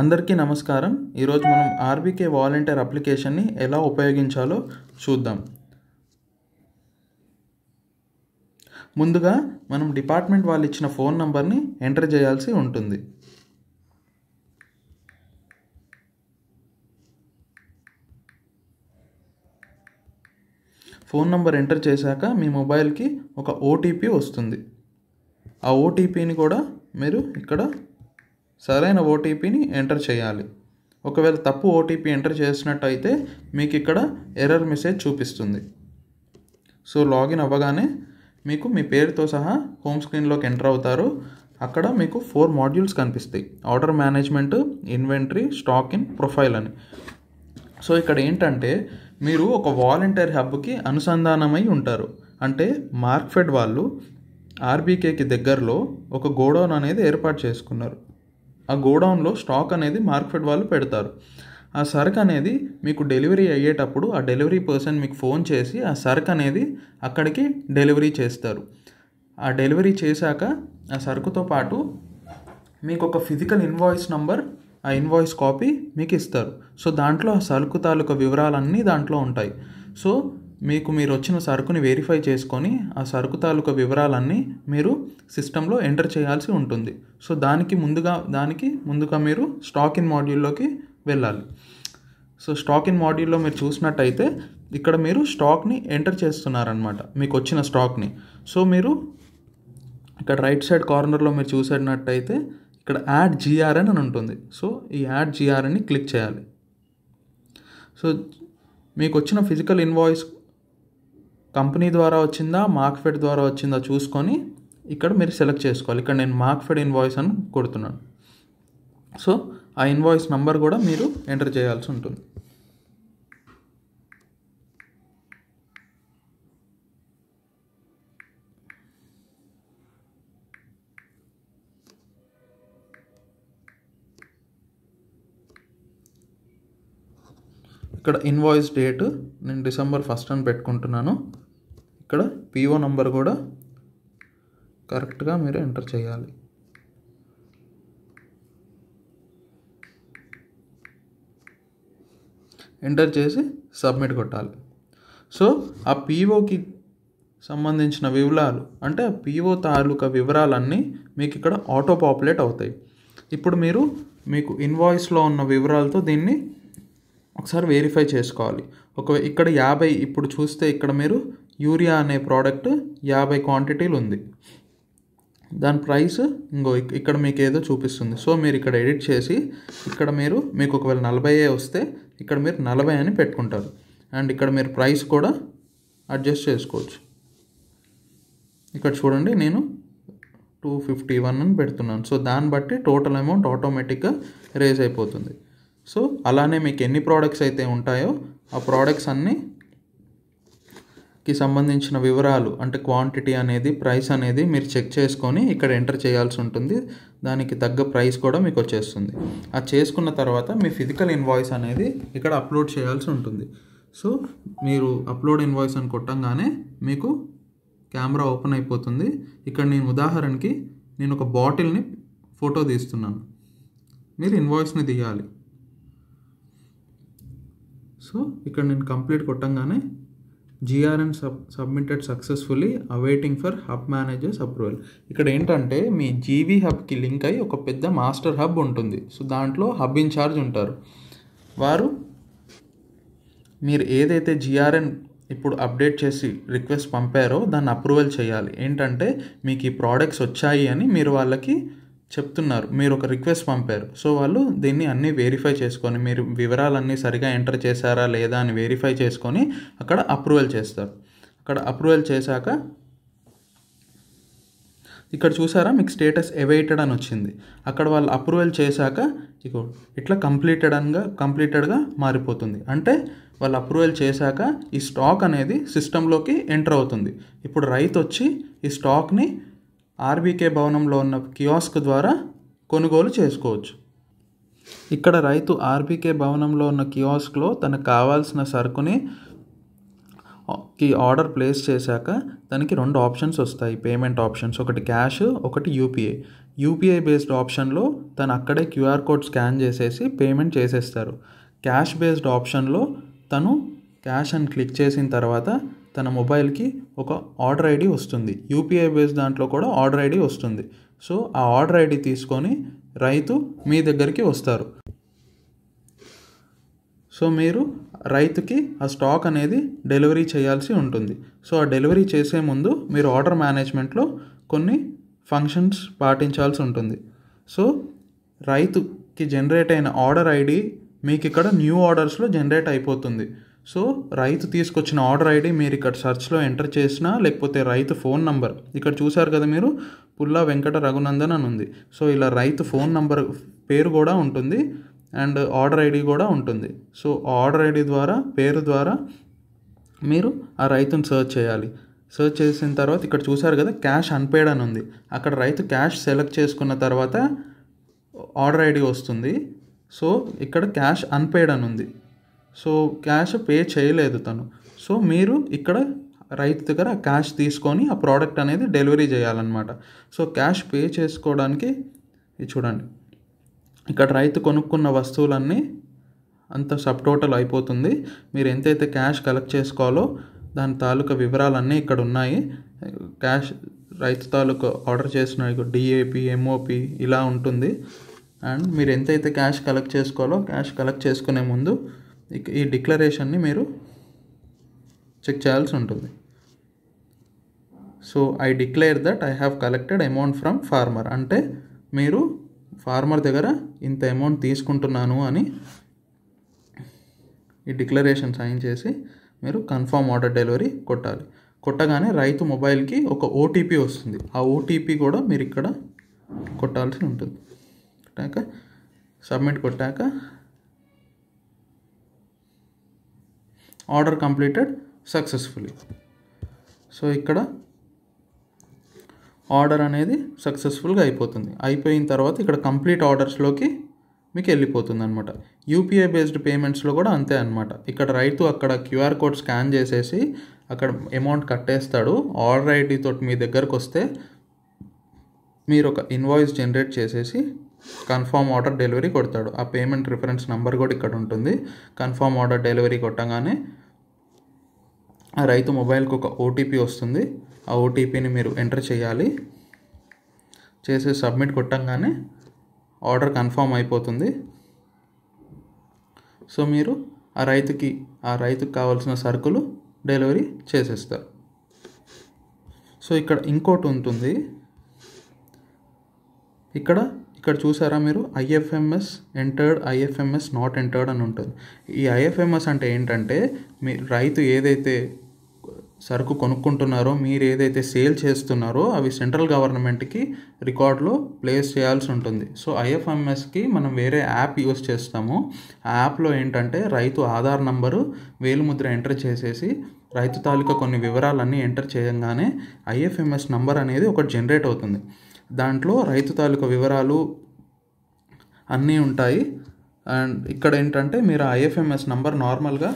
అందరికీ నమస్కారం. ఈరోజు మనం ఆర్బీకే వాలంటీర్ అప్లికేషన్ని ఎలా ఉపయోగించాలో చూద్దాం. ముందుగా మనం డిపార్ట్మెంట్ వాళ్ళు ఇచ్చిన ఫోన్ నంబర్ని ఎంటర్ చేయాల్సి ఉంటుంది. ఫోన్ నంబర్ ఎంటర్ చేశాక మీ మొబైల్కి ఒక ఓటీపీ వస్తుంది. ఆ ఓటీపీని కూడా మీరు ఇక్కడ సరైన ఓటీపీని ఎంటర్ చేయాలి. ఒకవేళ తప్పు ఓటీపీ ఎంటర్ చేసినట్టయితే మీకు ఇక్కడ ఎర్రర్ మెసేజ్ చూపిస్తుంది. సో లాగిన్ అవ్వగానే మీకు మీ పేరుతో సహా హోమ్ స్క్రీన్లోకి ఎంటర్ అవుతారు. అక్కడ మీకు 4 మాడ్యూల్స్ కనిపిస్తాయి: order management, inventory, stock in, profile అని. సో ఇక్కడ ఏంటంటే మీరు ఒక వాలంటీర్ హబ్కి అనుసంధానమై ఉంటారు. అంటే మార్క్ఫెడ్ వాళ్ళు ఆర్బీకేకి దగ్గరలో ఒక గోడౌన్ అనేది ఏర్పాటు చేసుకున్నారు. ఆ గోడౌన్లో స్టాక్ అనేది మార్క్ఫెడ్ వాళ్ళు పెడతారు. ఆ సరుకు అనేది మీకు డెలివరీ అయ్యేటప్పుడు ఆ డెలివరీ పర్సన్ మీకు ఫోన్ చేసి ఆ సరుకు అనేది అక్కడికి డెలివరీ చేస్తారు. ఆ డెలివరీ చేశాక ఆ సరుకుతో పాటు మీకు ఒక ఫిజికల్ ఇన్వాయిస్ నంబర్, ఆ ఇన్వాయిస్ కాపీ మీకు ఇస్తారు. సో దాంట్లో ఆ సరుకు తాలూకా వివరాలన్నీ దాంట్లో ఉంటాయి. సో మీరు వచ్చిన సరుకుని వెరిఫై చేసుకొని ఆ సరుకు తాలూకా వివరాలన్నీ మీరు సిస్టంలో ఎంటర్ చేయాల్సి ఉంటుంది. సో దానికి ముందుగా మీరు స్టాక్ ఇన్ మాడ్యూల్లోకి వెళ్ళాలి. సో స్టాక్ ఇన్ మాడ్యూల్లో మీరు చూసినట్టయితే ఇక్కడ మీరు స్టాక్ని ఎంటర్ చేస్తున్నారనమాట, మీకు వచ్చిన స్టాక్ని. సో మీరు ఇక్కడ రైట్ సైడ్ కార్నర్లో మీరు చూసినట్టయితే ఇక్కడ యాడ్ జిఆర్ఎన్ అని ఉంటుంది. సో ఈ యాడ్ జిఆర్ఎన్ని క్లిక్ చేయాలి. సో మీకు వచ్చిన ఫిజికల్ ఇన్వాయిస్ కంపెనీ ద్వారా వచ్చిందా, మార్క్ఫెడ్ ద్వారా వచ్చిందా చూసుకొని ఇక్కడ మీరు సెలెక్ట్ చేసుకోవాలి. ఇక్కడ నేను మార్క్ఫెడ్ ఇన్వాయిస్ అని కొడుతున్నాను. సో ఆ ఇన్వాయిస్ నంబర్ కూడా మీరు ఎంటర్ చేయాల్సి ఉంటుంది. ఇక్కడ ఇన్వాయిస్ డేట్ నేను December 1 అని పెట్టుకుంటున్నాను. ఇక్కడ పిఓ నంబర్ కూడా కరెక్ట్గా మీరు ఎంటర్ చేయాలి. ఎంటర్ చేసి సబ్మిట్ కొట్టాలి. సో ఆ పిఓకి సంబంధించిన వివరాలు, అంటే ఆ పిఓ తాలూకా వివరాలన్నీ మీకు ఇక్కడ ఆటో పాపులేట్ అవుతాయి. ఇప్పుడు మీకు ఇన్వాయిస్లో ఉన్న వివరాలతో దీన్ని ఒకసారి వెరిఫై చేసుకోవాలి. ఇక్కడ 50, ఇప్పుడు చూస్తే ఇక్కడ మీరు యూరియా అనే ప్రోడక్ట్ 50 క్వాంటిటీలు ఉంది. దాని ప్రైస్ ఇక్కడ మీకు ఏదో చూపిస్తుంది. సో మీరు ఇక్కడ ఎడిట్ చేసి ఇక్కడ మీకు ఒకవేళ 40 వస్తే ఇక్కడ మీరు 40 అని పెట్టుకుంటారు. అండ్ ఇక్కడ మీరు ప్రైస్ కూడా అడ్జస్ట్ చేసుకోవచ్చు. ఇక్కడ చూడండి, నేను 251 అని పెడుతున్నాను. సో దాన్ని బట్టి టోటల్ అమౌంట్ ఆటోమేటిక్గా రేజ్ అయిపోతుంది. సో అలానే మీకు ఎన్ని ప్రోడక్ట్స్ అయితే ఉంటాయో ఆ ప్రోడక్ట్స్ అన్నికి సంబంధించిన వివరాలు, అంటే క్వాంటిటీ అనేది, ప్రైస్ అనేది మీరు చెక్ చేసుకొని ఇక్కడ ఎంటర్ చేయాల్సి ఉంటుంది. దానికి తగ్గ ప్రైస్ కూడా మీకు వచ్చేస్తుంది. అది చేసుకున్న తర్వాత మీ ఫిజికల్ ఇన్వాయిస్ అనేది ఇక్కడ అప్లోడ్ చేయాల్సి ఉంటుంది. సో మీరు అప్లోడ్ ఇన్వాయిస్ అని కొట్టంగానే మీకు కెమెరా ఓపెన్ అయిపోతుంది. ఇక్కడ నేను ఉదాహరణకి ఒక బాటిల్ని ఫోటో తీస్తున్నాను. మీరు ఇన్వాయిస్ని తీయాలి. సో ఇక్కడ నేను కంప్లీట్ కొట్టంగానే GRN submitted successfully, awaiting for hub managers approval. ఇక్కడ ఏంటంటే మీ జీవీ హబ్కి లింక్ అయ్యి ఒక పెద్ద మాస్టర్ హబ్ ఉంటుంది. సో దాంట్లో హబ్ ఇన్ఛార్జ్ ఉంటారు. వారు మీరు ఏదైతే జిఆర్ఎన్ ఇప్పుడు అప్డేట్ చేసి రిక్వెస్ట్ పంపారో దాన్ని అప్రూవల్ చేయాలి. ఏంటంటే మీకు ఈ ప్రోడక్ట్స్ వచ్చాయి అని మీరు వాళ్ళకి చెప్తున్నారు, మీరు ఒక రిక్వెస్ట్ పంపారు. సో వాళ్ళు దీన్ని అన్నీ వెరిఫై చేసుకొని, మీరు వివరాలన్నీ సరిగా ఎంటర్ చేశారా లేదా అని వెరిఫై చేసుకొని అక్కడ అప్రూవల్ చేస్తారు. అక్కడ అప్రూవల్ చేశాక ఇక్కడ చూసారా, మీకు స్టేటస్ అవైటెడ్ అని వచ్చింది. అక్కడ వాళ్ళు అప్రూవల్ చేశాక ఇట్లా కంప్లీటెడ్గా మారిపోతుంది. అంటే వాళ్ళు అప్రూవల్ చేశాక ఈ స్టాక్ అనేది సిస్టంలోకి ఎంటర్ అవుతుంది. ఇప్పుడు రైతు వచ్చి ఈ స్టాక్ని ఆర్బీకే భవనంలో ఉన్న కియాస్క్ ద్వారా కొనుగోలు చేసుకోవచ్చు. ఇక్కడ రైతు ఆర్బీకే భవనంలో ఉన్న కియాస్క్లో తనకు కావాల్సిన సరుకుని ఆర్డర్ ప్లేస్ చేశాక తనకి 2 ఆప్షన్స్ వస్తాయి, పేమెంట్ ఆప్షన్స్. ఒకటి క్యాష్, ఒకటి యూపీఐ. యూపీఐ బేస్డ్ ఆప్షన్లో తను అక్కడే క్యూఆర్ కోడ్ స్కాన్ చేసేసి పేమెంట్ చేసేస్తారు. క్యాష్ బేస్డ్ ఆప్షన్లో తను క్యాష్ అని క్లిక్ చేసిన తర్వాత తన మొబైల్కి ఒక ఆర్డర్ ఐడి వస్తుంది. యూపీఐ బేస్డ్ దాంట్లో కూడా ఆర్డర్ ఐడి వస్తుంది. సో ఆ ఆర్డర్ ఐడి తీసుకొని రైతు మీ దగ్గరికి వస్తారు. సో మీరు రైతుకి ఆ స్టాక్ అనేది డెలివరీ చేయాల్సి ఉంటుంది. సో ఆ డెలివరీ చేసే ముందు మీరు ఆర్డర్ మేనేజ్మెంట్లో కొన్ని ఫంక్షన్స్ పాటించాల్సి ఉంటుంది. సో రైతుకి జనరేట్ అయిన ఆర్డర్ ఐడి మీకు ఇక్కడ న్యూ ఆర్డర్స్లో జనరేట్ అయిపోతుంది. సో రైతు తీసుకొచ్చిన ఆర్డర్ ఐడి మీరు ఇక్కడ సెర్చ్లో ఎంటర్ చేసినా, లేకపోతే రైతు ఫోన్ నంబర్ ఇక్కడ చూసారు కదా మీరు, పుల్లా వెంకట రఘునందన్ అని ఉంది. సో ఇలా రైతు ఫోన్ నంబర్ పేరు కూడా ఉంటుంది అండ్ ఆర్డర్ ఐడి కూడా ఉంటుంది. సో ఆర్డర్ ఐడి ద్వారా పేరు ద్వారా మీరు ఆ రైతుని సెర్చ్ చేయాలి. సెర్చ్ చేసిన తర్వాత ఇక్కడ చూసారు కదా క్యాష్ అన్పేడ్ అని ఉంది. అక్కడ రైతు క్యాష్ సెలెక్ట్ చేసుకున్న తర్వాత ఆర్డర్ ఐడి వస్తుంది. సో ఇక్కడ క్యాష్ అన్పేడ్ అని ఉంది. సో క్యాష్ పే చేయలేదు తను. సో మీరు ఇక్కడ రైతు దగ్గర క్యాష్ తీసుకొని ఆ ప్రోడక్ట్ అనేది డెలివరీ చేయాలన్నమాట. సో క్యాష్ పే చేసుకోవడానికి ఇది చూడండి, ఇక్కడ రైతు కొనుక్కున్న వస్తువులన్నీ అంత సబ్ టోటల్ అయిపోతుంది. మీరు ఎంతైతే క్యాష్ కలెక్ట్ చేసుకోవాలో దాని తాలూకా వివరాలన్నీ ఇక్కడ ఉన్నాయి. క్యాష్ రైతు తాలూకా ఆర్డర్ చేసిన డిఏపి, ఎంఓపి ఇలా ఉంటుంది. అండ్ మీరు ఎంతైతే క్యాష్ కలెక్ట్ చేసుకోవాలో క్యాష్ కలెక్ట్ చేసుకునే ముందు ఈ డిక్లరేషన్ని మీరు చెక్ చేయాల్సి ఉంటుంది. So I declare that I have collected amount from farmer, అంటే మీరు ఫార్మర్ దగ్గర ఇంత అమౌంట్ తీసుకుంటున్నాను అని ఈ డిక్లరేషన్ సైన్ చేసి మీరు కన్ఫర్మ్ ఆర్డర్ డెలివరీ కొట్టాలి. కొట్టగానే రైతు మొబైల్కి ఒక ఓటీపీ వస్తుంది. ఆ ఓటీపీ కూడా మీరు ఇక్కడ కొట్టాల్సి ఉంటుంది. కొట్టాక సబ్మిట్ కొట్టాక ఆర్డర్ కంప్లీటెడ్ సక్సెస్ఫుల్లీ. సో ఇక్కడ ఆర్డర్ అనేది సక్సెస్ఫుల్గా అయిపోతుంది. అయిపోయిన తర్వాత ఇక్కడ కంప్లీట్ ఆర్డర్స్లోకి మీకు వెళ్ళిపోతుంది అనమాట. యూపీఐ బేస్డ్ పేమెంట్స్లో కూడా అంతే అనమాట. ఇక్కడ రైతు అక్కడ క్యూఆర్ కోడ్ స్కాన్ చేసేసి అక్కడ అమౌంట్ కట్టేస్తాడు. ఆర్డర్ ఐడి తోటి మీ దగ్గరకు వస్తే మీరు ఒక ఇన్వాయిస్ జనరేట్ చేసేసి కన్ఫర్మ్ ఆర్డర్ డెలివరీ కొడతాడు. ఆ పేమెంట్ రిఫరెన్స్ నెంబర్ కూడా ఇక్కడ ఉంటుంది. కన్ఫర్మ్ ఆర్డర్ డెలివరీ కొట్టగానే ఆ రైతు మొబైల్కి ఒక ఓటీపీ వస్తుంది. ఆ ఓటీపీని మీరు ఎంటర్ చేయాలి. చేసి సబ్మిట్ కొట్టంగానే ఆర్డర్ కన్ఫర్మ్ అయిపోతుంది. సో మీరు ఆ రైతుకి కావాల్సిన సరుకులు డెలివరీ చేసేస్తారు. సో ఇక్కడ ఇంకోటి ఉంటుంది. ఇక్కడ చూసారా మీరు, IFMS entered, IFMS not entered అని ఉంటుంది. ఈ ఐఎఫ్ఎంఎస్ అంటే ఏంటంటే మీ రైతు ఏదైతే సరుకు కొనుక్కుంటున్నారో, మీరు ఏదైతే సేల్ చేస్తున్నారో అవి సెంట్రల్ గవర్నమెంట్కి రికార్డులో ప్లేస్ చేయాల్సి ఉంటుంది. సో ఐఎఫ్ఎంఎస్కి మనం వేరే యాప్ యూస్ చేస్తాము. ఆ యాప్లో ఏంటంటే రైతు ఆధార్ నంబరు, వేలుముద్ర ఎంటర్ చేసేసి రైతు తాలూకా కొన్ని వివరాలన్నీ ఎంటర్ చేయగానే ఐఎఫ్ఎంఎస్ నంబర్ అనేది ఒకటి జనరేట్ అవుతుంది. దాంట్లో రైతు తాలూకా వివరాలు అన్నీ ఉంటాయి. అండ్ ఇక్కడ ఏంటంటే మీరు ఐఎఫ్ఎంఎస్ నంబర్ నార్మల్గా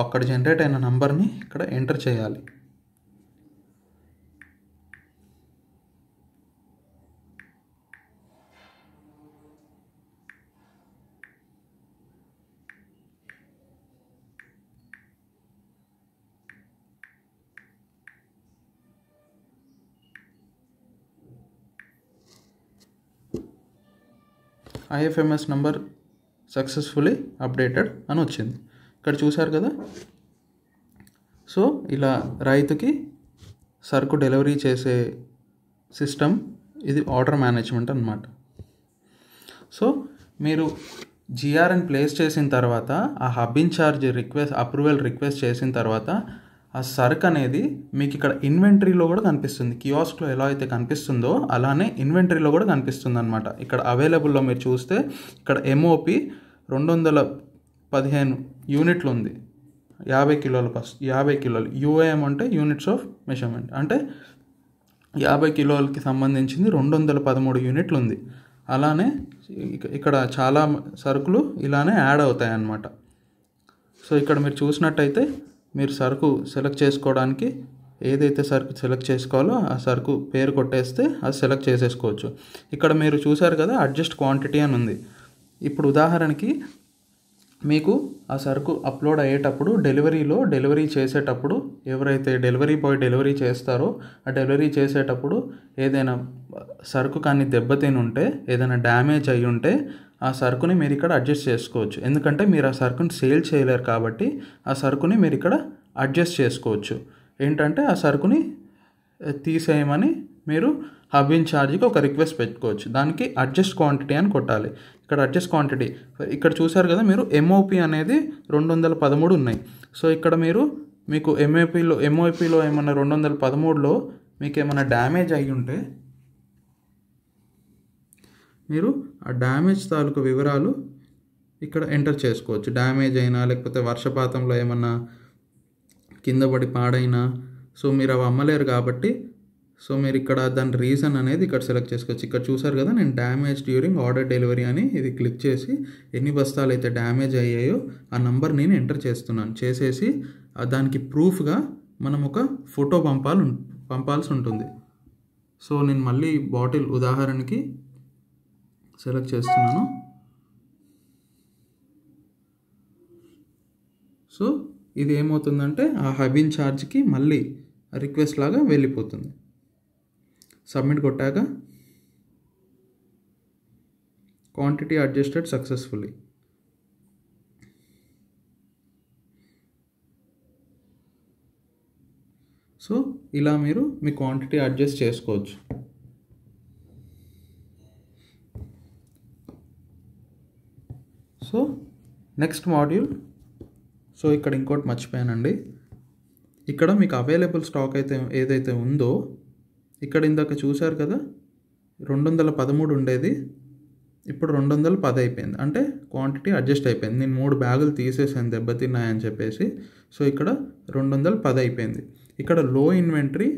అక్కడ జనరేట్ అయిన నంబర్ని ఇక్కడ ఎంటర్ చేయాలి. ఐఎఫ్ఎంఎస్ నంబర్ సక్సెస్ఫుల్లీ అప్డేటెడ్ అని వచ్చింది. ఇక్కడ చూసారు కదా. సో ఇలా రైతుకి సరుకు డెలివరీ చేసే సిస్టమ్ ఇది ఆర్డర్ మేనేజ్మెంట్ అన్నమాట. సో మీరు జిఆర్ఎన్ ప్లేస్ చేసిన తర్వాత ఆ హబ్ ఇన్ఛార్జ్ అప్రూవల్ రిక్వెస్ట్ చేసిన తర్వాత ఆ సరుకు అనేది మీకు ఇక్కడ ఇన్వెంటరీలో కూడా కనిపిస్తుంది. కియాస్క్లో ఎలా అయితే కనిపిస్తుందో అలానే ఇన్వెంటరీలో కూడా కనిపిస్తుంది అనమాట. ఇక్కడ అవైలబుల్లో మీరు చూస్తే ఇక్కడ ఎంఓపి 215 యూనిట్లు ఉంది. 50 కిలోలు. యూఏఎం అంటే యూనిట్స్ ఆఫ్ మెజర్మెంట్, అంటే 50 కిలోలకి సంబంధించింది 213 యూనిట్లు ఉంది. అలానే ఇక్కడ చాలా సరుకులు ఇలానే యాడ్ అవుతాయి అన్నమాట. సో ఇక్కడ మీరు చూసినట్టయితే మీరు సరుకు సెలెక్ట్ చేసుకోవడానికి ఏదైతే సరుకు సెలెక్ట్ చేసుకోవాలో ఆ సరుకు పేరు కొట్టేస్తే అది సెలెక్ట్ చేసేసుకోవచ్చు. ఇక్కడ మీరు చూసారు కదా, అడ్జస్ట్ క్వాంటిటీ అని ఉంది. ఇప్పుడు ఉదాహరణకి మీకు ఆ సరుకు అప్లోడ్ అయ్యేటప్పుడు డెలివరీ చేసేటప్పుడు ఎవరైతే డెలివరీ బాయ్ డెలివరీ చేస్తారో ఆ డెలివరీ చేసేటప్పుడు ఏదైనా సరుకు కానీ దెబ్బతిని ఉంటే, ఏదైనా డ్యామేజ్ అయ్యి ఉంటే ఆ సరుకుని మీరు ఇక్కడ అడ్జస్ట్ చేసుకోవచ్చు. ఎందుకంటే మీరు ఆ సరుకుని సేల్ చేయలేరు కాబట్టి ఆ సరుకుని మీరు ఇక్కడ అడ్జస్ట్ చేసుకోవచ్చు. ఏంటంటే ఆ సరుకుని తీసేయమని మీరు హబ్ ఇన్ఛార్జ్కి ఒక రిక్వెస్ట్ పెట్టుకోవచ్చు. దానికి అడ్జస్ట్ క్వాంటిటీ అని కొట్టాలి. ఇక్కడ అడ్జస్ట్ క్వాంటిటీ ఇక్కడ చూసారు కదా మీరు, ఎంఓపి అనేది 213 ఉన్నాయి. సో ఇక్కడ మీకు ఎంఓపిలో ఏమన్నా 213లో మీకు ఏమైనా డ్యామేజ్ అయ్యి ఉంటే మీరు ఆ డ్యామేజ్ తాలూకు వివరాలు ఇక్కడ ఎంటర్ చేసుకోవచ్చు. డ్యామేజ్ అయినా లేకపోతే వర్షపాతంలో ఏమన్నా కింద పడి పాడైనా, సో మీరు అవి అమ్మలేరు కాబట్టి సో మీరు ఇక్కడ దాని రీజన్ అనేది ఇక్కడ సెలెక్ట్ చేసుకోవచ్చు. ఇక్కడ చూసారు కదా, నేను డ్యామేజ్ డ్యూరింగ్ ఆర్డర్ డెలివరీ అని ఇది క్లిక్ చేసి ఎన్ని బస్తాలు అయితే డ్యామేజ్ అయ్యాయో ఆ నంబర్ నేను ఎంటర్ చేసేసి దానికి ప్రూఫ్గా మనం ఒక ఫోటో పంపాల్సి ఉంటుంది. సో నేను మళ్ళీ బాటిల్ ఉదాహరణకి సెలెక్ట్ చేస్తున్నాను. సో ఇది ఏమవుతుందంటే ఆ హబ్ ఇన్ఛార్జ్కి మళ్ళీ రిక్వెస్ట్ లాగా వెళ్ళిపోతుంది. సబ్మిట్ కొట్టాక క్వాంటిటీ అడ్జస్టెడ్ సక్సెస్ఫుల్లీ. సో ఇలా మీరు మీ క్వాంటిటీ అడ్జస్ట్ చేసుకోవచ్చు. సో నెక్స్ట్ మాడ్యూల్, సో ఇక్కడ ఇంకోటి మర్చిపోయానండి. ఇక్కడ మీకు అవైలబుల్ స్టాక్ అయితే ఏదైతే ఉందో, ఇక్కడ ఇందాక చూసారు కదా 213 ఉండేది, ఇప్పుడు 210 అయిపోయింది. అంటే క్వాంటిటీ అడ్జస్ట్ అయిపోయింది. నేను 3 బ్యాగులు తీసేసాను దెబ్బతిన్నాయని చెప్పేసి. సో ఇక్కడ 210 అయిపోయింది. ఇక్కడ లో ఇన్వెంటరీ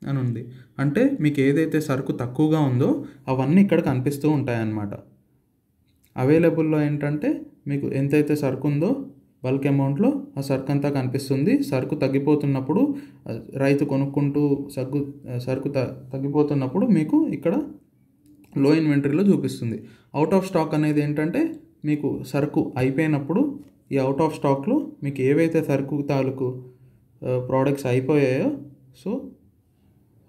అని ఉంది. అంటే మీకు ఏదైతే సరుకు తక్కువగా ఉందో అవన్నీ ఇక్కడ కనిపిస్తూ ఉంటాయన్నమాట. అవైలబుల్లో ఏంటంటే మీకు ఎంతైతే సరుకు ఉందో బల్క్ అమౌంట్లో ఆ సరుకు అంతా కనిపిస్తుంది. సరుకు తగ్గిపోతున్నప్పుడు రైతు కొనుక్కుంటూ సరుకు తగ్గిపోతున్నప్పుడు మీకు ఇక్కడ లో ఇన్వెంటరీలో చూపిస్తుంది. అవుట్ ఆఫ్ స్టాక్ అనేది ఏంటంటే మీకు సరుకు అయిపోయినప్పుడు ఈ అవుట్ ఆఫ్ స్టాక్లో మీకు ఏవైతే సరుకు తాలూకు ప్రోడక్ట్స్ అయిపోయాయో సో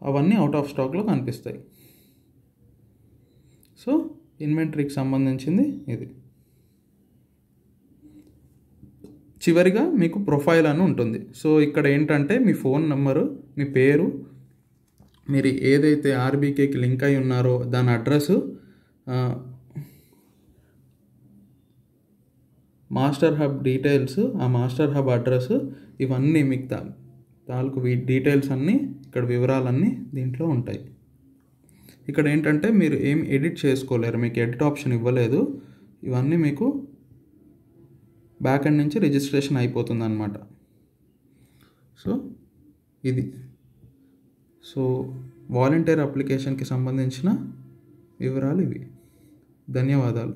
అవన్నీ అవుట్ ఆఫ్ స్టాక్లో కనిపిస్తాయి. సో ఇన్వెంటరీకి సంబంధించింది ఇది. చివరిగా మీకు ప్రొఫైల్ అని ఉంటుంది. సో ఇక్కడ ఏంటంటే మీ ఫోన్ నెంబరు, మీ పేరు, మీరు ఏదైతే ఆర్బీకేకి లింక్ అయి ఉన్నారో దాని అడ్రస్సు, మాస్టర్ హబ్ డీటెయిల్స్, ఆ మాస్టర్ హబ్ అడ్రస్, ఇవన్నీ మీకు తాలూకు డీటెయిల్స్ అన్నీ ఇక్కడ వివరాలన్నీ దీంట్లో ఉంటాయి. ఇక్కడ ఏంటంటే మీరు ఏం ఎడిట్ చేసుకోలేరు, మీకు ఎడిట్ ఆప్షన్ ఇవ్వలేదు. ఇవన్నీ మీకు బ్యాక్ ఎండ్ నుంచి రిజిస్ట్రేషన్ అయిపోతుంది అన్నమాట. సో ఇది వాలంటీర్ అప్లికేషన్కి సంబంధించిన వివరాలు ఇవి. ధన్యవాదాలు.